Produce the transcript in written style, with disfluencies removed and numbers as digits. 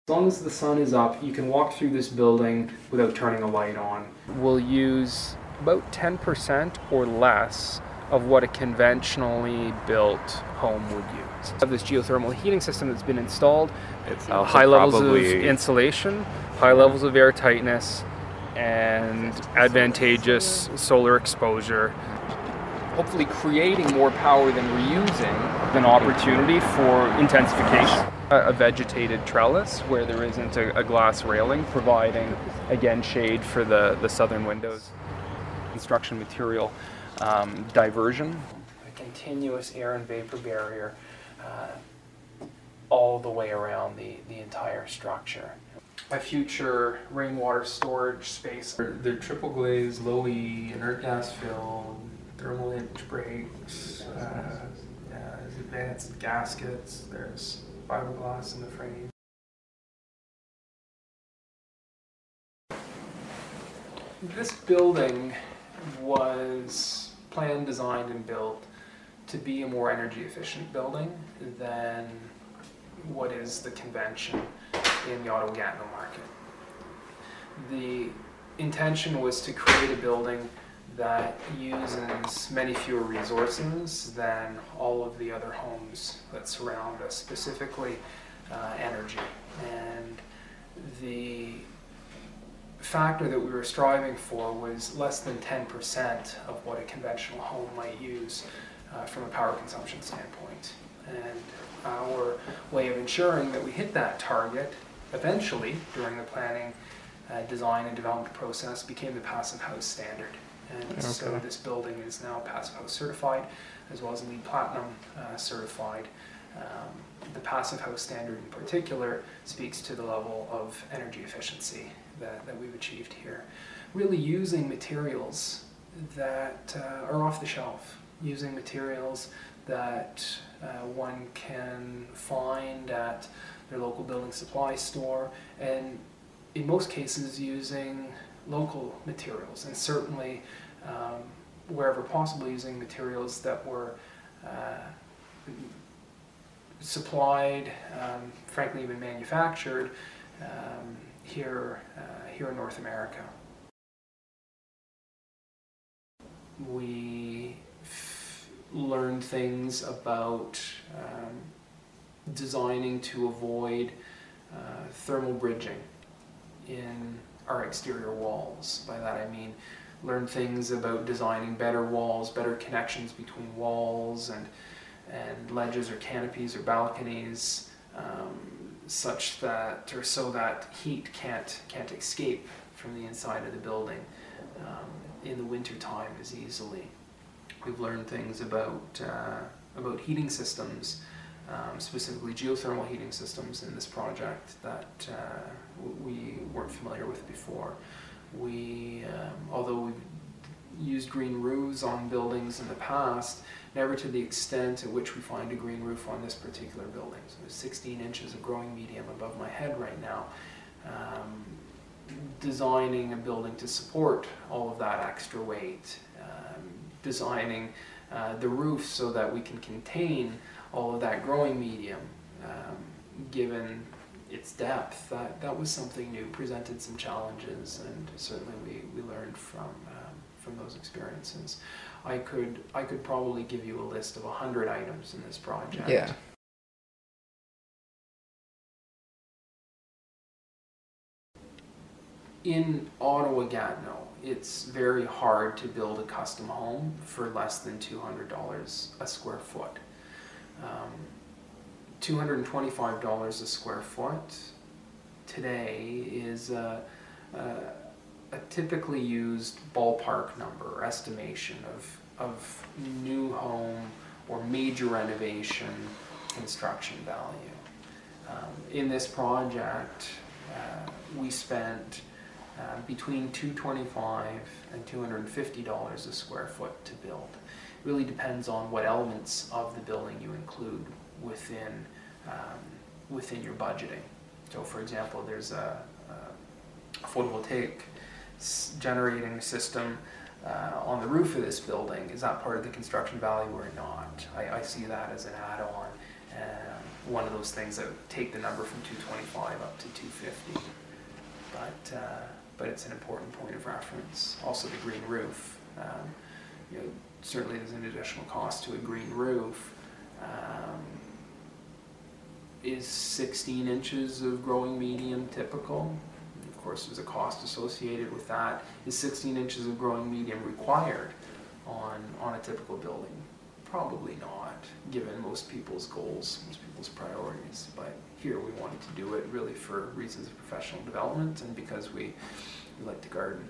As long as the sun is up, you can walk through this building without turning a light on. We'll use about 10% or less of what a conventionally built home would use. We have this geothermal heating system that's been installed. It's high levels of insulation, high levels of air tightness, and advantageous solar exposure. Hopefully creating more power than we're using, an opportunity for intensification. A vegetated trellis where there isn't a glass railing, providing, again, shade for the southern windows. Construction material diversion. A continuous air and vapor barrier all the way around the entire structure. A future rainwater storage space. They're triple glazed, low E, inert gas filled, thermal hinge brakes, advanced gaskets. There's fiberglass in the frame. This building was planned, designed, and built to be a more energy efficient building than what is the convention in the Ottawa-Gatineau market. The intention was to create a building that uses many fewer resources than all of the other homes that surround us, specifically energy. And the factor that we were striving for was less than 10% of what a conventional home might use from a power consumption standpoint. And our way of ensuring that we hit that target eventually during the planning, design, and development process became the Passivhaus standard. And so this building is now Passivhaus certified, as well as LEED Platinum certified. The Passivhaus standard in particular speaks to the level of energy efficiency that we've achieved here. Really using materials that are off the shelf, using materials that one can find at their local building supply store, and in most cases using local materials, and certainly wherever possible using materials that were supplied, frankly even manufactured here in North America. We learned things about designing to avoid thermal bridging in our exterior walls. By that I mean learn things about designing better walls, better connections between walls and ledges or canopies or balconies, such that, or so that heat can't escape from the inside of the building in the winter time as easily. We've learned things about heating systems, specifically geothermal heating systems in this project that we weren't familiar with before. Although we've used green roofs on buildings in the past, never to the extent at which we find a green roof on this particular building. So there's 16 inches of growing medium above my head right now. Designing a building to support all of that extra weight, designing the roof so that we can contain all of that growing medium, given its depth, that was something new, presented some challenges, and certainly we learned from those experiences. I could probably give you a list of 100 items in this project. Yeah. In Ottawa-Gatineau, it's very hard to build a custom home for less than $200 a square foot. $225 a square foot today is a typically used ballpark number or estimation of new home or major renovation construction value. In this project, we spent between $225 and $250 a square foot to build. It really depends on what elements of the building you include within your budgeting. So for example, there's a photovoltaic generating system on the roof of this building. Is that part of the construction value or not? I see that as an add-on. one of those things that take the number from 225 up to 250. But it's an important point of reference. Also the green roof. You know, certainly there's an additional cost to a green roof. Is 16 inches of growing medium typical? Of course, there's a cost associated with that. Is 16 inches of growing medium required on a typical building? Probably not, given most people's goals, most people's priorities. But here we wanted to do it really for reasons of professional development and because we like to garden.